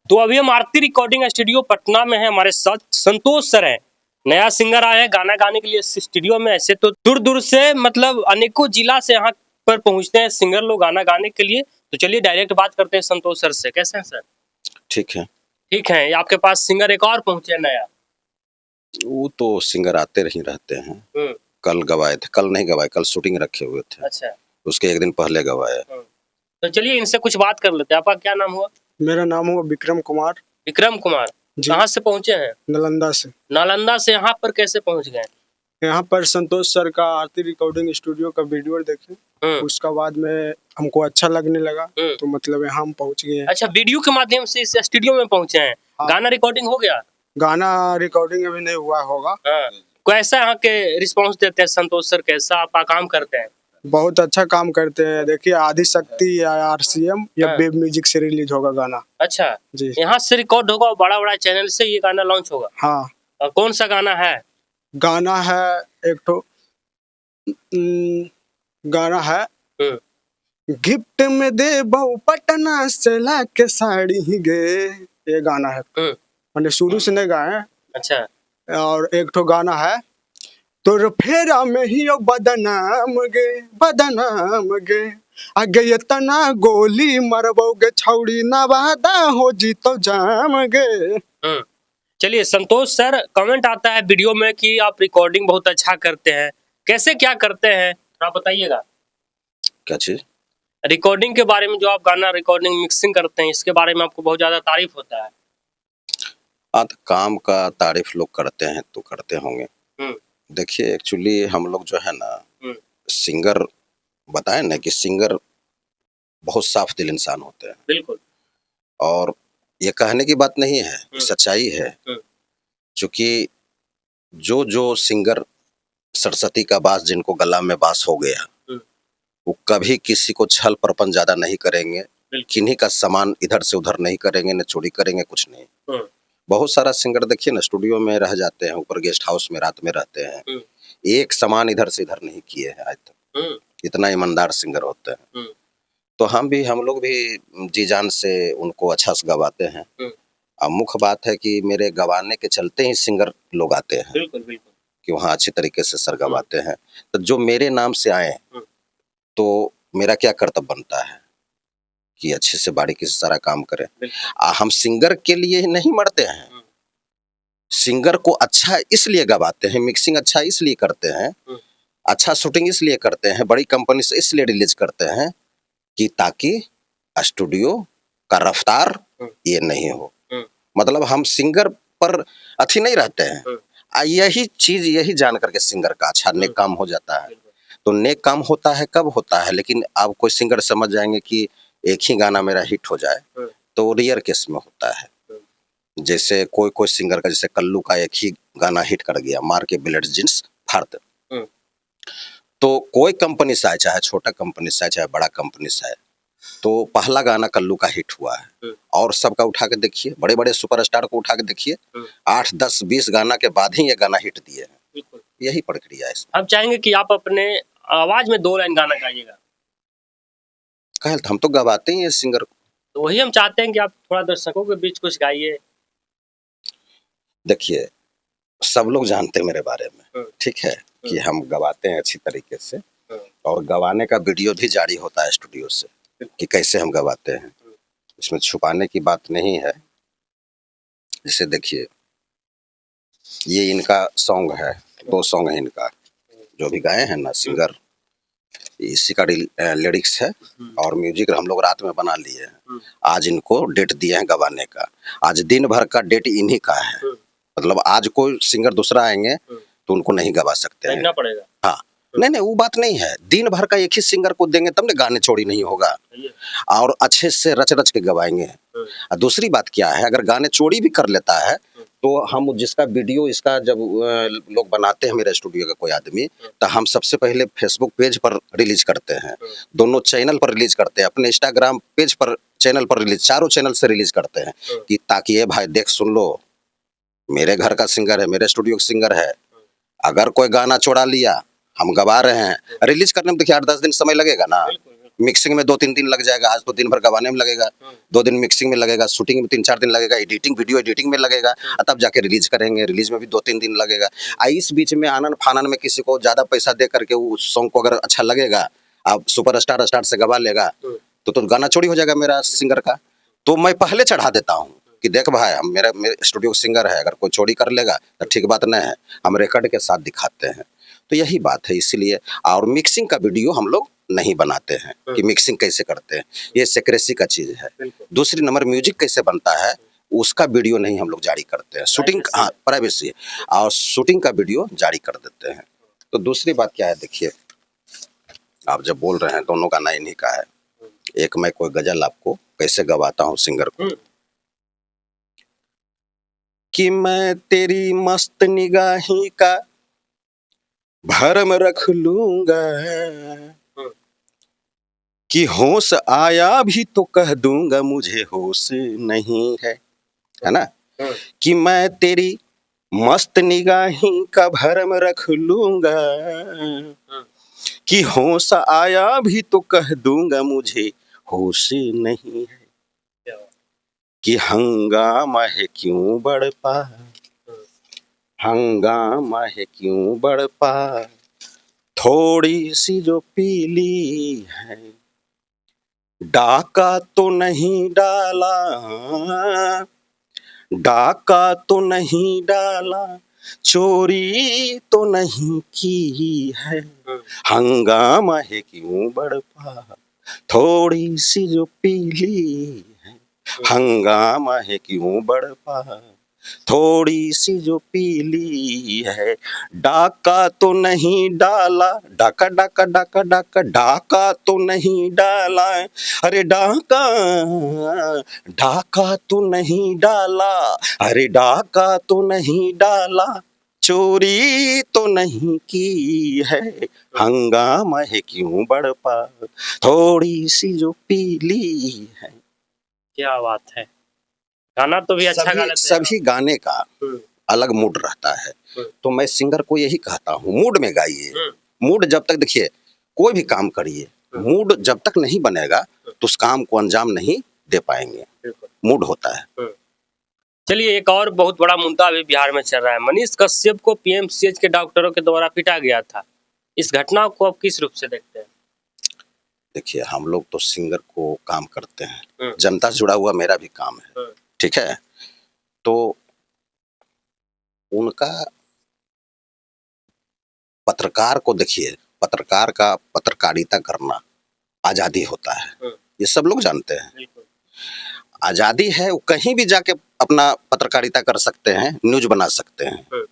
तो अभी हम आरती रिकॉर्डिंग स्टूडियो पटना में है, हमारे साथ संतोष सर हैं। नया सिंगर आए हैं गाना गाने के लिए स्टूडियो में। ऐसे तो दूर दूर से मतलब अनेकों जिला से यहाँ पर पहुँचते हैं सिंगर लोग गाना गाने के लिए। तो चलिए डायरेक्ट बात करते हैं संतोष सर से। कैसे हैं सर? ठीक है। ठीक है। आपके पास सिंगर एक और पहुँचे नया? वो तो सिंगर आते ही रहते हैं। कल गवाए थे, कल नहीं गवाए, कल शूटिंग रखे हुए थे। अच्छा। उसके एक दिन पहले गवाए। तो चलिए इनसे कुछ बात कर लेते हैं। आपका क्या नाम हुआ? मेरा नाम हुआ विक्रम कुमार। विक्रम कुमार। कहाँ से पहुँचे हैं? नालंदा से। नालंदा से यहाँ पर कैसे पहुँच गए? यहाँ पर संतोष सर का आरती रिकॉर्डिंग स्टूडियो का वीडियो देखे, उसका बाद में हमको अच्छा लगने लगा, तो मतलब यहाँ हम पहुँच गए। अच्छा, वीडियो के माध्यम से इस स्टूडियो में पहुँचे हैं। हाँ। गाना रिकॉर्डिंग हो गया? गाना रिकॉर्डिंग अभी नहीं हुआ होगा। हाँ। कैसा यहाँ के रिस्पांस देते हैं संतोष सर? कैसा आपका काम करते हैं? बहुत अच्छा काम करते हैं। देखिए आदिशक्ति या RCM या वेब म्यूजिक से रिलीज होगा गाना। अच्छा जी, यहाँ से रिकॉर्ड होगा, बड़ा बड़ा चैनल से ये गाना लॉन्च होगा? हाँ। और कौन सा गाना है? गाना है एक तो गाना है गिफ्ट में दे बहु पटना से लाके साड़ी गे, ये गाना है। मैंने शुरू से नहीं गाए हैं। अच्छा। और एक तो गाना है तोर फेरा में ही बदनाम गे आगे ये तना गोली मरबोगे छौड़ी नवादा हो जी तो जाम गे। चलिए संतोष सर, कमेंट आता है वीडियो में कि आप रिकॉर्डिंग बहुत अच्छा करते हैं। कैसे क्या करते हैं आप बताइएगा? क्या चीज? रिकॉर्डिंग के बारे में, जो आप गाना रिकॉर्डिंग मिक्सिंग करते हैं इसके बारे में आपको बहुत ज्यादा तारीफ होता है। तो काम का तारीफ लोग करते हैं तो करते होंगे। देखिए एक्चुअली हम लोग जो है ना सिंगर, बताए ना कि सिंगर बहुत साफ दिल इंसान होते हैं। बिल्कुल। और ये कहने की बात नहीं है, सच्चाई है। क्योंकि जो सिंगर सरस्वती का बास जिनको गला में बास हो गया, वो कभी किसी को छल प्रपंच ज्यादा नहीं करेंगे, किन्हीं का सामान इधर से उधर नहीं करेंगे, न चोरी करेंगे, कुछ नहीं। बहुत सारा सिंगर देखिए ना स्टूडियो में रह जाते हैं, ऊपर गेस्ट हाउस में रात में रहते हैं, एक सामान इधर से इधर नहीं किए हैं आज तक। इतना ईमानदार सिंगर होते हैं। तो हम लोग भी जी जान से उनको अच्छा से गवाते हैं। अब मुख्य बात है कि मेरे गवाने के चलते ही सिंगर लोग आते हैं। बिल्कुल बिल्कुल। कि वहाँ अच्छी तरीके से सर गवाते हैं। तो जो मेरे नाम से आए तो मेरा क्या कर्तव्य बनता है कि अच्छे से बारीकी से सारा काम करें। हम सिंगर के लिए ही नहीं मरते हैं, सिंगर को अच्छा इसलिए गवाते हैं, मिक्सिंग अच्छा इसलिए करते हैं, अच्छा शूटिंग इसलिए करते हैं, बड़ी कंपनी से इसलिए रिलीज करते हैं कि ताकि स्टूडियो का रफ्तार ये नहीं हो। मतलब हम सिंगर पर अच्छी नहीं रहते हैं। यही चीज यही जान करके सिंगर का अच्छा नेक काम हो जाता है। तो नेक काम होता है कब होता है, लेकिन आप कोई सिंगर समझ जाएंगे कि एक ही गाना मेरा हिट हो जाए, तो रेयर केस में होता है। जैसे कोई सिंगर का, जैसे कल्लू का एक ही गाना हिट कर गया, मार के बुलेट जींस फाड़ दे। तो कोई कंपनी से आए, चाहे छोटा कंपनी से आए चाहे बड़ा कंपनी से आए, तो पहला गाना कल्लू का हिट हुआ है। और सबका उठा के देखिए, बड़े बड़े सुपरस्टार को उठा के देखिए, 8, 10, 20 गाना के बाद ही ये गाना हिट दिए हैं। यही प्रक्रिया है। हम चाहेंगे कि आप अपने आवाज में 2 लाइन गाना गाइएगा। हम तो गवाते ही हैं सिंगर को। तो वही हम चाहते हैं कि आप थोड़ा दर्शकों के बीच कुछ गाइए। देखिए सब लोग जानते हैं मेरे बारे में, ठीक है, कि हम गवाते हैं अच्छी तरीके से, और गवाने का वीडियो भी जारी होता है स्टूडियो से कि कैसे हम गवाते हैं। इसमें छुपाने की बात नहीं है। जैसे देखिए ये इनका सॉन्ग है, 2 सॉन्ग है इनका जो भी गाए हैं ना सिंगर, इसी का लिरिक्स है और म्यूजिक हम लोग रात में बना लिए हैं। आज इनको डेट दिए हैं गवाने का, आज दिन भर का डेट इन्हीं का है। मतलब आज कोई सिंगर दूसरा आएंगे तो उनको नहीं गवा सकते हैं। पड़ेगा। हाँ, नहीं वो बात नहीं है। दिन भर का एक ही सिंगर को देंगे तब ना गाने चोरी नहीं होगा, और अच्छे से रच रच के गवाएंगे। दूसरी बात क्या है, अगर गाने चोरी भी कर लेता है तो हम जिसका वीडियो इसका जब लोग बनाते हैं मेरे स्टूडियो का कोई आदमी, तो हम सबसे पहले फेसबुक पेज पर रिलीज करते हैं, दोनों चैनल पर रिलीज करते हैं, अपने इंस्टाग्राम पेज पर चैनल पर रिलीज, चारों चैनल से रिलीज करते हैं कि ताकि ये भाई देख सुन लो, मेरे घर का सिंगर है, मेरे स्टूडियो का सिंगर है, अगर कोई गाना चुरा लिया हम गवा रहे हैं। रिलीज करने में देखिए 8-10 दिन समय लगेगा ना, मिक्सिंग में 2-3 दिन लग जाएगा, आज तो दिन भर गवाने में लगेगा, 2 दिन मिक्सिंग में लगेगा, शूटिंग में 3-4 दिन लगेगा, एडिटिंग वीडियो एडिटिंग में लगेगा, तब जाके रिलीज करेंगे, रिलीज में भी 2-3 दिन लगेगा। इस बीच में आनन फानन में किसी को ज्यादा पैसा दे करके उस सॉन्ग को अगर अच्छा लगेगा, आप सुपरस्टार स्टार से गवा लेगा, तो गाना चोरी हो जाएगा मेरा सिंगर का। तो मैं पहले चढ़ा देता हूँ कि देख भाई, हम मेरे स्टूडियो सिंगर है, अगर कोई चोरी कर लेगा तो ठीक बात नहीं है, हम रिकॉर्ड के साथ दिखाते हैं। तो यही बात है, इसीलिए। और मिक्सिंग का वीडियो हम लोग नहीं बनाते हैं कि मिक्सिंग कैसे करते हैं, ये सेक्रेसी का चीज है। दूसरी नंबर म्यूजिक कैसे बनता है उसका वीडियो नहीं हम लोग जारी करते हैं। शूटिंग, हाँ, प्राइवेसी है, और शूटिंग का वीडियो जारी कर देते हैं। तो दूसरी बात क्या है, देखिए, आप जब बोल रहे हैं दोनों गाना इन्हीं का है। एक मैं कोई गजल आपको कैसे गवाता हूँ सिंगर को, कि मैं तेरी मस्त निगाही का भरम रख लूंगा, कि होश आया भी तो कह दूंगा मुझे होश नहीं है ना। कि मैं तेरी मस्त निगाही का भरम रख लूंगा, कि होश आया भी तो कह दूंगा मुझे होश नहीं है। कि हंगामा है क्यों बढ़पा, हंगामा है क्यों बढ़पा, थोड़ी सी जो पीली है, डाका तो नहीं डाला, डाका तो नहीं डाला, चोरी तो नहीं की है, हंगामा है क्यों बढ़पा, थोड़ी सी जो पीली है, हंगामा है क्यों बढ़पा, थोड़ी सी जो पीली है, डाका तो नहीं डाला, डाका डाका डाका डाका, डाका तो नहीं डाला, अरे डाका, डाका तो नहीं डाला, अरे डाका तो नहीं डाला, चोरी तो नहीं की है, हंगामा है क्यों बढ़पा, थोड़ी सी जो पीली है। क्या बात है, गाना तो भी अच्छा गा लेते हैं। सभी गाने का अलग मूड रहता है, तो मैं सिंगर को यही कहता हूँ, मूड में गाइए। मूड जब तक, देखिए, कोई भी काम करिए, मूड जब तक नहीं बनेगा तो उस काम को अंजाम नहीं दे पाएंगे। मूड होता है। चलिए, एक और बहुत बड़ा मुद्दा अभी बिहार में चल रहा है। मनीष कश्यप को पीएमसीएच के डॉक्टरों के द्वारा पीटा गया था। इस घटना को आप किस रूप से देखते हैं? देखिए, हम लोग तो सिंगर को काम करते हैं, जनता से जुड़ा हुआ मेरा भी काम है, ठीक है। तो उनका, पत्रकार को देखिए, पत्रकार का पत्रकारिता करना आजादी होता है, ये सब लोग जानते हैं। आजादी है, वो कहीं भी जाके अपना पत्रकारिता कर सकते हैं, न्यूज बना सकते हैं।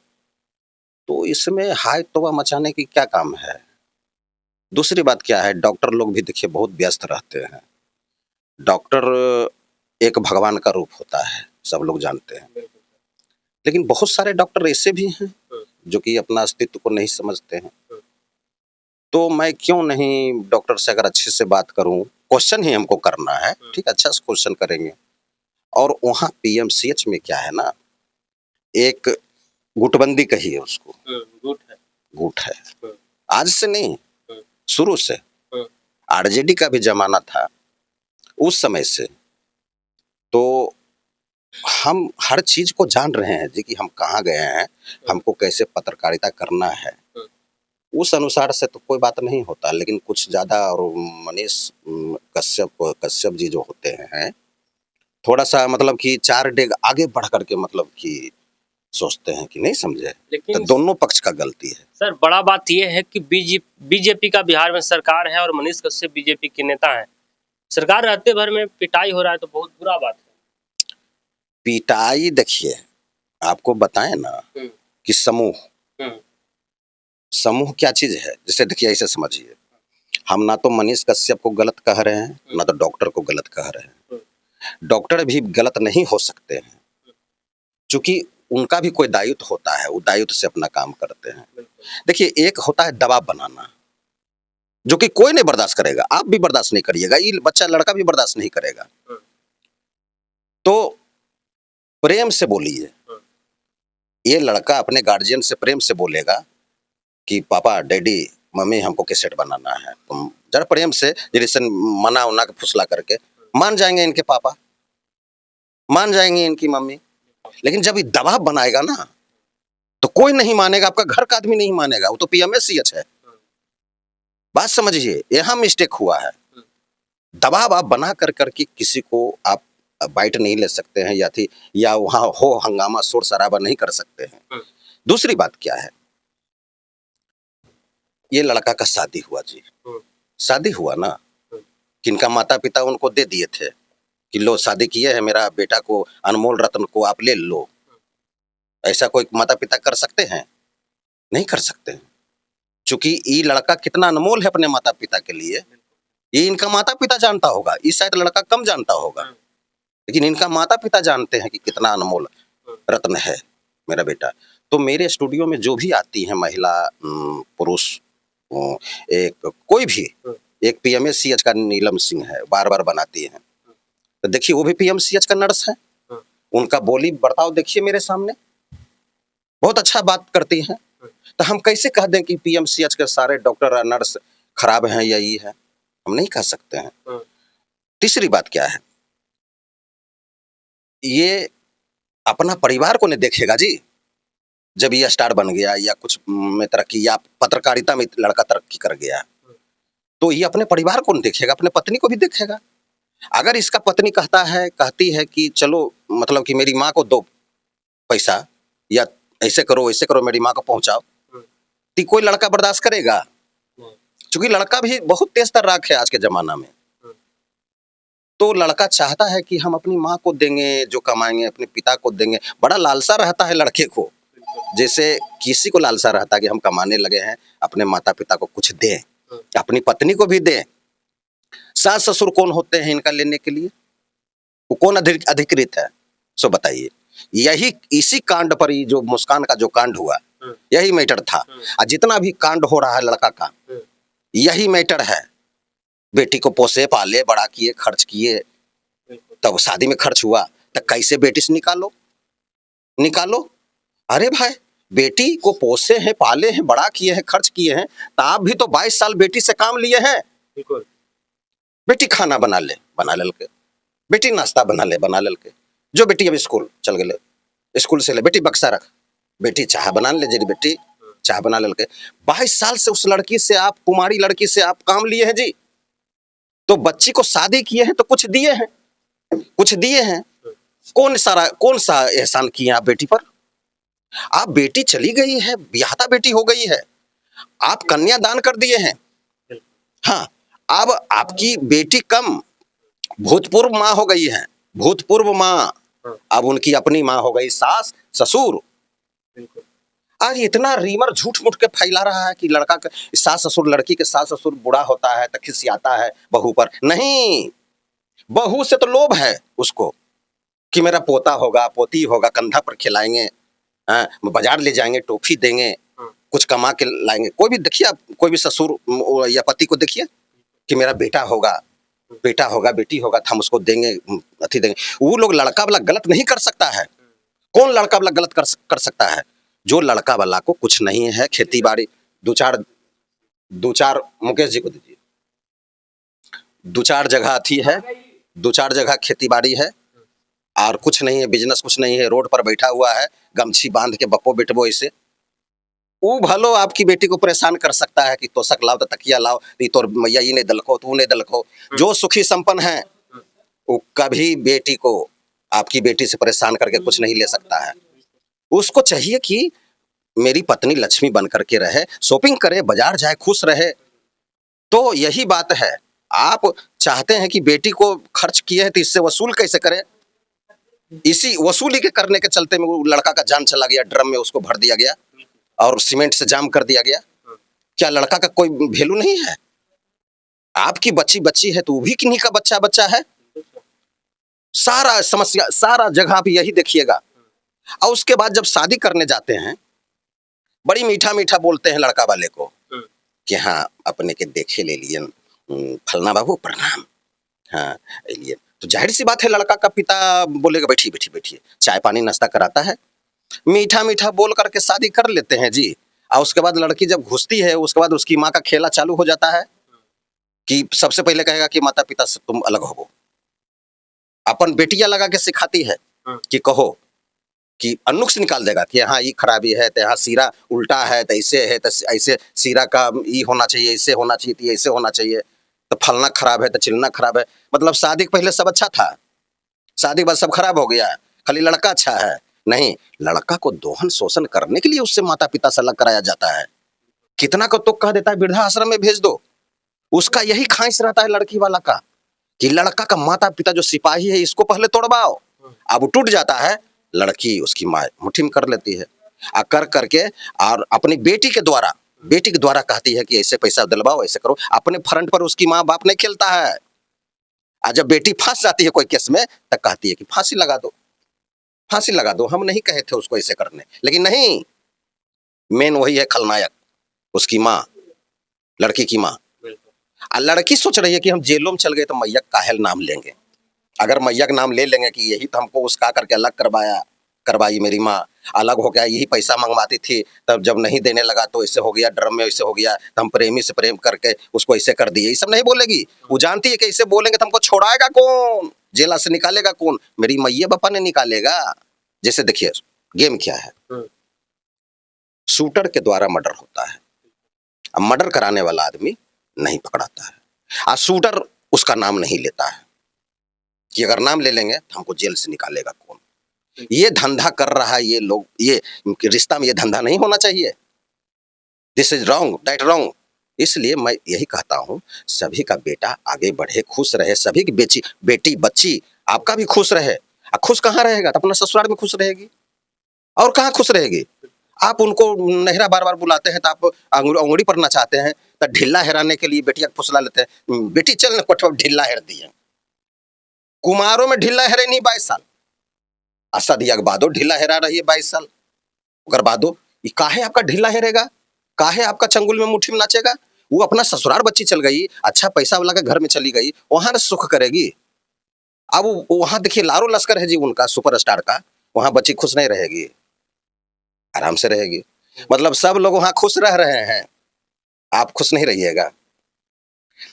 तो इसमें हाय तौबा मचाने की क्या काम है। दूसरी बात क्या है, डॉक्टर लोग भी देखिए बहुत व्यस्त रहते हैं। डॉक्टर एक भगवान का रूप होता है, सब लोग जानते हैं। लेकिन बहुत सारे डॉक्टर ऐसे भी हैं जो कि अपना अस्तित्व को नहीं समझते हैं। तो मैं क्यों नहीं डॉक्टर से अगर अच्छे से बात करूं, क्वेश्चन ही हमको करना है, ठीक, अच्छा से क्वेश्चन करेंगे। और वहाँ पीएमसीएच में क्या है ना, एक गुटबंदी कहिए उसको, गुट है, आज से नहीं, शुरू से। आरजेडी का भी जमाना था उस समय से। तो हम हर चीज को जान रहे हैं जी कि हम कहाँ गए हैं, हमको कैसे पत्रकारिता करना है, उस अनुसार से तो कोई बात नहीं होता। लेकिन कुछ ज्यादा, और मनीष कश्यप जी जो होते हैं, थोड़ा सा मतलब कि 4 डेग आगे बढ़ करके मतलब कि सोचते हैं कि नहीं समझे, तो दोनों पक्ष का गलती है। सर, बड़ा बात यह है कि बीजेपी का बिहार में सरकार है और मनीष कश्यप बीजेपी के नेता हैं। सरकार रहते भर में पिटाई हो रहा है तो बहुत बुरा बात है। पिटाई, देखिए, आपको बताएं ना कि समूह क्या चीज है। जैसे देखिए, ऐसे समझिए, हम ना तो मनीष कश्यप को गलत कह रहे हैं, ना तो डॉक्टर को गलत कह रहे हैं। डॉक्टर भी गलत नहीं हो सकते हैं, क्योंकि उनका भी कोई दायित्व होता है, वो दायित्व से अपना काम करते हैं। देखिए, एक होता है दबाव बनाना, जो कि कोई नहीं बर्दाश्त करेगा, आप भी बर्दाश्त नहीं करिएगा, ये बच्चा लड़का भी बर्दाश्त नहीं करेगा। तो प्रेम से बोलिए, ये लड़का अपने गार्जियन से प्रेम से बोलेगा कि पापा, डैडी, मम्मी हमको कैसेट बनाना है, तुम जरा प्रेम से जैसे मना उना के फुसला करके मान जाएंगे इनके पापा, मान जाएंगे इनकी मम्मी। लेकिन जब ये दबाव बनाएगा ना तो कोई नहीं मानेगा, आपका घर का आदमी नहीं मानेगा, वो तो PMSCH है। बात समझिए, यहाँ मिस्टेक हुआ है। दबाव आप बना कर करके किसी को आप बाइट नहीं ले सकते हैं या वहां हो हंगामा शोर शराबा नहीं कर सकते हैं। दूसरी बात क्या है, ये लड़का का शादी हुआ जी, शादी हुआ ना, किनका माता पिता उनको दे दिए थे कि लो शादी किए है, मेरा बेटा को अनमोल रत्न को आप ले लो। ऐसा कोई माता पिता कर सकते हैं? नहीं कर सकते हैं, क्योंकि ये लड़का कितना अनमोल है अपने माता पिता के लिए, ये इनका माता पिता जानता होगा, इस शायद लड़का कम जानता होगा, लेकिन इनका माता पिता जानते हैं कि कितना अनमोल रत्न है मेरा बेटा। तो मेरे स्टूडियो में जो भी आती है महिला पुरुष, एक कोई भी, एक PMSCH का नीलम सिंह है, बार बार बनाती है, तो देखिए वो भी PMSCH का नर्स है, उनका बोली बर्ताव देखिए मेरे सामने, बहुत अच्छा बात करती हैं। तो हम कैसे कह दें कि PMSCH के सारे डॉक्टर और नर्स खराब हैं या ये है? हम नहीं कह सकते हैं। तीसरी बात क्या है, ये अपना परिवार को नहीं देखेगा जी। जब ये स्टार बन गया या कुछ में तरक्की या पत्रकारिता में लड़का तरक्की कर गया, तो ये अपने परिवार को नहीं देखेगा, अपने पत्नी को भी देखेगा। अगर इसका पत्नी कहती है कि चलो मतलब कि मेरी माँ को दो पैसा या ऐसे करो मेरी माँ को पहुंचाओ, तो कोई लड़का बर्दाश्त करेगा? क्योंकि लड़का भी बहुत तेज तर्राक है आज के जमाना में। तो लड़का चाहता है कि हम अपनी माँ को देंगे जो कमाएंगे, अपने पिता को देंगे, बड़ा लालसा रहता है लड़के को, जैसे किसी को लालसा रहता है कि हम कमाने लगे हैं, अपने माता पिता को कुछ दें, अपनी पत्नी को भी दें। सास ससुर कौन होते हैं इनका लेने के लिए? वो कौन अधिकृत है? सो बताइए। यही इसी कांड पर ही जो मुस्कान का जो कांड हुआ, यही मैटर था। और जितना भी कांड हो रहा है लड़का का, यही मैटर है। बेटी को पोसे पाले बड़ा किए, खर्च किए, तब शादी में खर्च हुआ, तो कैसे बेटी से निकालो। अरे भाई, बेटी को पोसे हैं, पाले हैं, बड़ा किए हैं, खर्च किए हैं, तो आप भी तो 22 साल बेटी से काम लिए हैं। बेटी खाना बना ले के, बेटी नाश्ता बना ले के, जो बेटी अब स्कूल चल गए, स्कूल से ले बेटी बक्सा रख, बेटी चाह बना ले, जी बेटी चाह बना ले के। 22 साल से उस लड़की से आप, कुमारी लड़की से आप काम लिए हैं जी। तो बच्ची को शादी किए हैं तो कुछ दिए हैं। कौन सा एहसान किए आप बेटी पर? आप बेटी चली गई है, ब्याहता बेटी हो गई है, आप कन्यादान कर दिए हैं। हाँ, अब आपकी बेटी कम भूतपूर्व माँ हो गई है, भूतपूर्व माँ, अब उनकी अपनी माँ हो गई, सास ससुर। आज इतना रीमर झूठ मूठ के फैला रहा है कि लड़का का सास ससुर, लड़की के सास ससुर बूढ़ा होता है तो खिसियाता है बहू पर। नहीं, बहू से तो लोभ है उसको कि मेरा पोता होगा, पोती होगा, कंधा पर खिलाएंगे, बाजार ले जाएंगे, टॉफी देंगे, कुछ कमा के लाएंगे। कोई भी देखिए, आप कोई भी ससुर या पति को देखिए कि मेरा बेटा होगा, बेटी होगा, तो हम उसको देंगे, अति देंगे। वो लोग लड़का वाला गलत नहीं कर सकता है। कौन लड़का वाला गलत कर सकता है? जो लड़का वाला को कुछ नहीं है, खेती बाड़ी, दो चार मुकेश जी को दीजिए, 2-4 जगह अथी है, 2-4 जगह खेती बाड़ी है, और कुछ नहीं है, बिजनेस कुछ नहीं है, रोड पर बैठा हुआ है, गमछी बांध के बप्पो बेटबो ऐसे। वो भलो आपकी बेटी को परेशान कर सकता है कि तोशक लाओ, तो तकिया लाओ, तो मैया ये नहीं दलको, तू नहीं दलको। जो सुखी संपन्न है वो कभी बेटी को, आपकी बेटी से परेशान करके कुछ नहीं ले सकता है। उसको चाहिए कि मेरी पत्नी लक्ष्मी बन करके रहे, शॉपिंग करे, बाजार जाए, खुश रहे। तो यही बात है, आप चाहते हैं कि बेटी को खर्च किए हैं तो इससे वसूल कैसे करें? इसी वसूली के करने के चलते में वो लड़का का जान चला गया, ड्रम में उसको भर दिया गया और सीमेंट से जाम कर दिया गया। क्या लड़का का कोई वैल्यू नहीं है? आपकी बच्ची है तो वो भी किन्हीं का बच्चा है। सारा समस्या, सारा जगह आप यही देखिएगा। और उसके बाद जब शादी करने जाते हैं, बड़ी मीठा बोलते हैं लड़का वाले को कि हाँ अपने के देखे ले लिए, फलना बाबू प्रणाम, हाँ लिए। तो जाहिर सी बात है लड़का का पिता बोलेगा बैठिए, चाय पानी नाश्ता कराता है, मीठा बोल करके शादी कर लेते हैं जी। और उसके बाद लड़की जब घुसती है उसके बाद उसकी माँ का खेला चालू हो जाता है कि सबसे पहले कहेगा कि माता पिता से तुम अलग हो। अपन बेटियां लगा के सिखाती है कि कहो कि अनुक्स निकाल देगा कि हाँ ये खराबी है, तो यहाँ सीरा उल्टा है, तो ऐसे है, तो ऐसे सीरा का ये होना चाहिए, ऐसे होना चाहिए, तो ऐसे होना चाहिए, तो फलना खराब है, तो चिलना खराब है। मतलब शादी के पहले सब अच्छा था, शादी के बाद सब खराब हो गया, खाली लड़का अच्छा है। नहीं, लड़का को दोहन शोषण करने के लिए उससे माता पिता से अलग कराया जाता है। कितना को तो कह देता है वृद्धा आश्रम में भेज दो। उसका यही ख्वाहिश रहता है लड़की वाला का कि लड़का का माता पिता जो सिपाही है इसको पहले तोड़वाओ। अब वो टूट जाता है, लड़की उसकी माँ मुट्ठी में कर लेती है, कर करके और अपनी बेटी के द्वारा कहती है कि ऐसे पैसा दिलवाओ, ऐसे करो। अपने फ्रंट पर उसकी माँ बाप नहीं खेलता है। और जब बेटी फंस जाती है कोई केस में तब कहती है कि फांसी लगा दो, फांसी लगा दो, हम नहीं कहे थे उसको ऐसे करने। लेकिन नहीं, मेन वही है खलनायक, उसकी माँ, लड़की की माँ। और लड़की सोच रही है कि हम जेलों में चल गए तो मैया काहेल नाम लेंगे। अगर मैया का नाम ले लेंगे कि यही तो हमको उसका करके अलग करवाई मेरी माँ, अलग हो गया, यही पैसा मंगवाती थी, तब जब नहीं देने लगा तो ऐसे हो गया, ड्रम में ऐसे हो गया, तो हम प्रेमी से प्रेम करके उसको ऐसे कर दिए, ये सब नहीं बोलेगी। वो जानती है कि ऐसे बोलेंगे तो हमको छोड़ाएगा कौन, जेला से निकालेगा कौन, मेरी मैया बापा ने निकालेगा। जैसे देखिए गेम क्या है, शूटर के द्वारा मर्डर होता है, अब मर्डर कराने वाला आदमी नहीं पकड़ाता है, और शूटर उसका नाम नहीं लेता है कि अगर नाम ले लेंगे तो हमको जेल से निकालेगा कौन। ये धंधा कर रहा है ये लोग, ये रिश्ता में ये धंधा नहीं होना चाहिए। This is wrong, that wrong. इसलिए मैं यही कहता हूँ सभी का बेटा आगे बढ़े, खुश रहे, सभी की बेटी बच्ची आपका भी खुश रहे। खुश कहाँ रहेगा, तो अपना ससुराल में खुश रहेगी, और कहाँ खुश रहेगी। आप उनको नहरा बार बार बुलाते हैं तो आप अंगुड़ी पर नचाते हैं, तो ढिल्ला हेराने के लिए बेटिया को फुसला लेते हैं, बेटी चल कोठा ढिल्ला हेर दिए। कुमारों में ढिल्ला हेरे नहीं 22 साल, असदिया के बादो ढिल्ला हेरा रही है 22 साल। अगर बादो काहे आपका ढिल्ला हेरेगा, काहे आपका चंगुल में मुट्ठी में नाचेगा। वो अपना ससुराल बच्ची चल गई, अच्छा पैसा वाला के घर में चली गई, वहां सुख करेगी। अब वहां देखिए लारो लश्कर है जी उनका सुपरस्टार का, वहां बच्ची खुश नहीं रहेगी, आराम से रहेगी। मतलब सब लोग वहां खुश रह रहे हैं, आप खुश नहीं रहिएगा।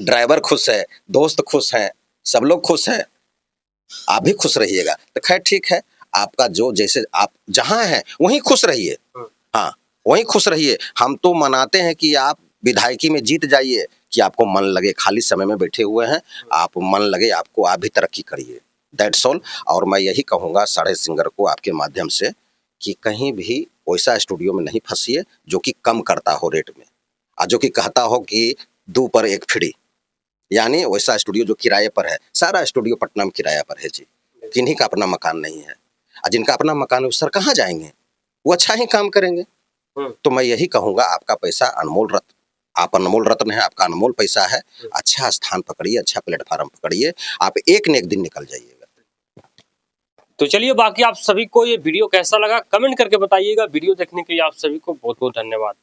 ड्राइवर खुश है, दोस्त खुश है, सब लोग खुश है, आप भी खुश रहिएगा। तो खैर ठीक है, आपका जो जैसे आप जहां हैं वहीं खुश रहिए। हाँ, वहीं खुश रहिए। हम तो मनाते हैं कि आप विधायकी में जीत जाइए, कि आपको मन लगे, खाली समय में बैठे हुए हैं, आप मन लगे आपको, आप भी तरक्की करिए, दैट्स ऑल। और मैं यही कहूँगा साढ़े सिंगर को आपके माध्यम से कि कहीं भी वैसा स्टूडियो में नहीं फंसिए जो कि कम करता हो रेट में, और जो कि कहता हो कि 2 पर 1 फ्री, यानी वैसा स्टूडियो जो किराए पर है। सारा स्टूडियो पटना में किराया पर है जी, किन्हीं का अपना मकान नहीं है, और जिनका अपना मकान है वो सर कहाँ जाएंगे, वो अच्छा ही काम करेंगे। तो मैं यही कहूँगा आपका पैसा अनमोल रत्न, आप अनमोल रत्न है, आपका अनमोल पैसा है, अच्छा स्थान पकड़िए, अच्छा प्लेटफार्म पकड़िए, आप एक न एक दिन निकल जाइएगा। तो चलिए, बाकी आप सभी को ये वीडियो कैसा लगा कमेंट करके बताइएगा। वीडियो देखने के लिए आप सभी को बहुत बहुत धन्यवाद।